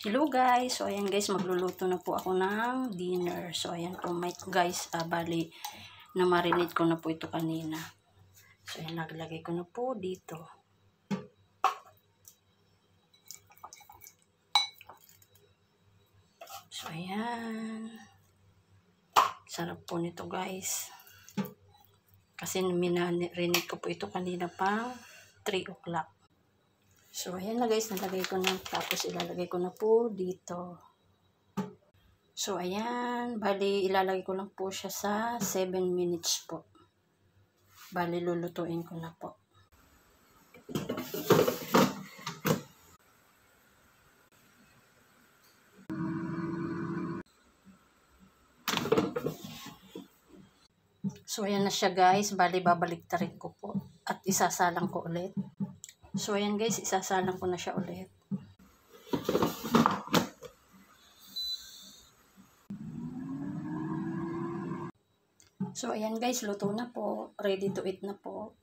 Hello guys, so ayan guys, magluluto na po ako ng dinner. So ayan po guys, bali na-marinate ko na po ito kanina. So ayan, naglagay ko na po dito. So ayan, sarap po nito guys. Kasi minarinate ko po ito kanina pang 3 o'clock. So, ayan na guys, nalagay ko na. Tapos, ilalagay ko na po dito. So, ayan. Bali, ilalagay ko lang po siya sa 7 minutes po. Bali, lulutuin ko na po. So, ayan na siya guys. Bali, babaliktarin ko po. At isasalang ko ulit. So, ayan guys, isasalang ko na siya ulit. So, ayan guys, luto na po. Ready to eat na po.